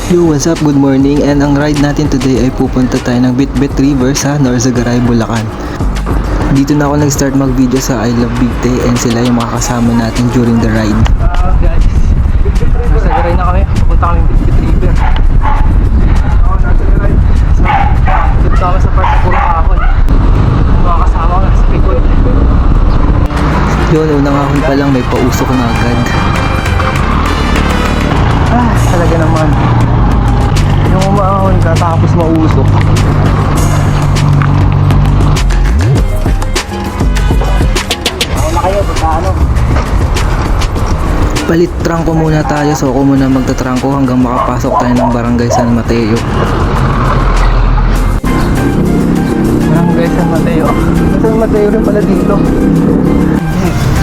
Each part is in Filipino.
Yo, what's up? Good morning. And ang ride natin today ay pupunta tayo ng Bitbit River sa Norzagaray, Bulacan. Dito na ako nag-start mag-video sa I Love Bigte and sila yung mga kasama natin during the ride. Guys, Norzagaray na kami. Pupunta kami ng Bitbit River. Dito kami sa part sa puro kahon. Mga kasama ko sa pikot. Yun, unang ahon pa lang may pausok na agad. Talaga naman. Yung umahon ka tapos mausok. Ako na kayo, ano? Palit trangko muna tayo, so ako muna magtatrangko hanggang makapasok tayo ng Barangay San Mateo. Barangay San Mateo. San Mateo rin pala dito.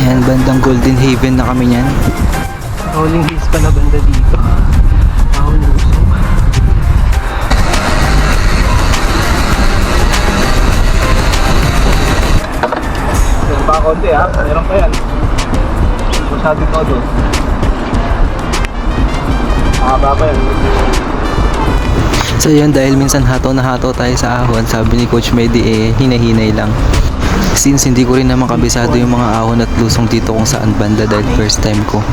Yan, bandang Golden Haven na kami niyan. Rolling Hills pala banda dito. Pa konti ha, meron pa yan. Masyado todo. Mahaba pa yan. So yun, dahil minsan hato na hato tayo sa ahon, sabi ni Coach Medi hinahinay lang. Since hindi ko rin naman kabisado yung mga ahon at lusong dito kung saan banda dahil first time ko.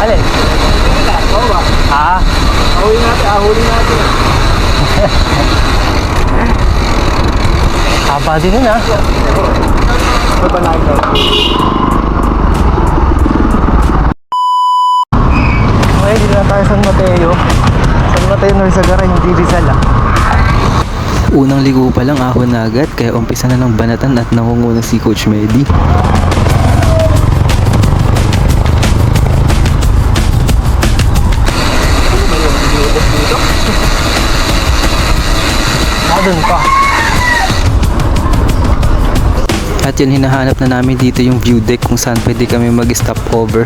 Alin? Oo ba? Ahuli natin. Haba din yun ha. Ano ba na ito? Okay, dito na tayo San Mateo. San Mateo, Norzagaray, hindi Rizal ha. Unang ligo pa lang ahon na agad, kaya umpisa na ng banatan at nangunguna si Coach Medi. Doon pa. At yun, hinahanap na namin dito yung view deck kung saan pwede kami mag-stop over.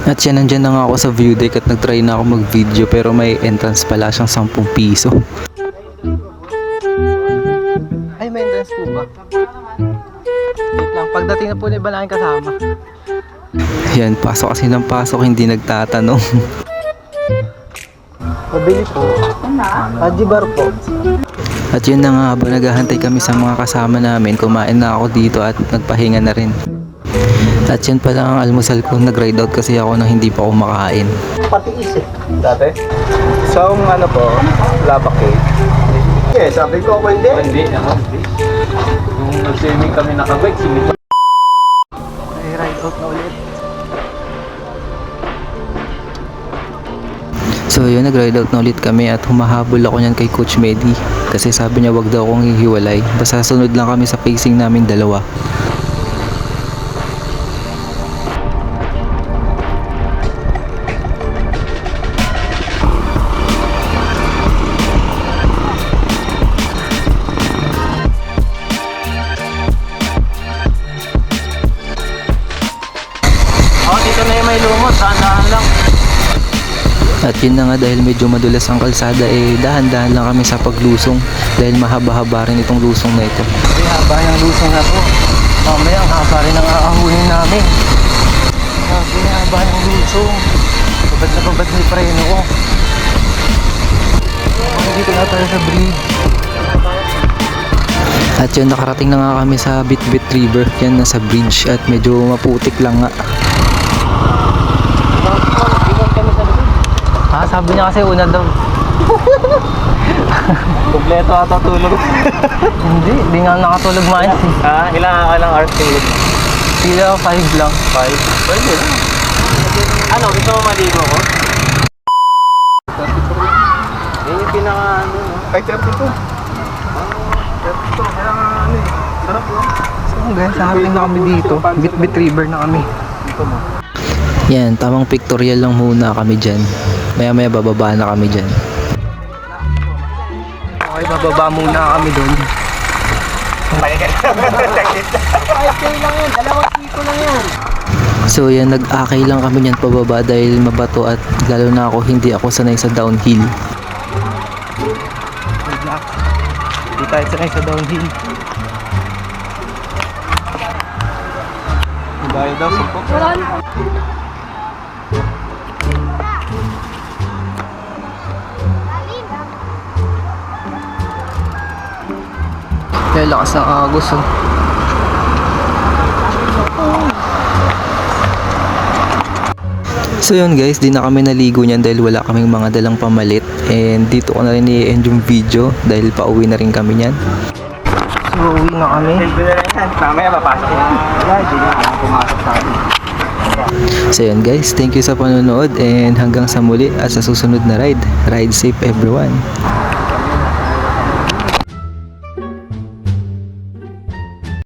At yan, nandyan na nga ako sa view deck at nag-try na ako mag-video pero may entrance pala siyang 10 piso. Ay, may entrance po ba? Wait lang, pagdating na po na iba na aking kasama. Yan, pasok kasi ng pasok, hindi nagtatanong. Pabili po. Ajibar po. At yun na nga, habang naghahantay kami sa mga kasama namin, kumain na ako dito at nagpahinga na rin. At yan pala ang almusal ko, nag-ride out kasi ako nang hindi pa kumakain. Patiis eh. Dati? So, ano po, lava cake. Okay, sabi ko ako hindi. Hindi, ako hindi. Nung nag-swimming kami nakabike, simito. Ay, ride out na ulit. So yun, nag-ride out na ulit kami at humahabol ako niyan kay Coach Medi kasi sabi niya wag daw akong hihiwalay, basta sunod lang kami sa pacing namin dalawa. Dito na yung may lumot, dahan-dahan lang. At yun na nga, dahil medyo madulas ang kalsada dahan-dahan lang kami sa paglusong dahil mahaba-haba rin itong lusong na ito. Ay, haba yung lusong na to. Mamaya, ang haba rin ang aahunin namin. Sabi niya, haba yung lusong. Babad na babad may preno ko. Dito na tayo sa bridge. At yun, nakarating na nga kami sa Bitbit River. Yan, nasa bridge at medyo maputik lang nga. Sabi niya kasi una daw. Kompleto ata tulog. Hindi nga nakatulog maayos eh. Ilang hours tulog? Sila 5 lang. 5? Pwede na. Ano, gusto mo maligo ko? Yan yung pinaka ano, no? Ay, 32. 32, kailangan ano eh. Sarap lang. So guys, nakarating na kami dito. Bitbit River na kami. Dito mo. Yan, tamang pictorial lang muna kami dyan. Maya maya bababa na kami dyan. Okay, bababa muna kami doon. 5K lang yan, 2 kiko lang yan. So yan, nag-akay lang kami niyan pababa dahil mabato at lalo na ako, hindi ako sanay sa downhill. Hindi tayo sanay sa downhill. Dahil daw, sumpok. Kaya lakas ng agos oh. So yun guys, di na kami naligo niyan dahil wala kaming mga dalang pamalit. And dito ko na rin i-end yung video dahil pauwi na rin kami niyan. So uwi na kami. Mamaya papasok na. Wala, hindi na ako pumasok sa akin. So yun guys, thank you sa panonood and hanggang sa muli at sa susunod na ride. Ride safe everyone.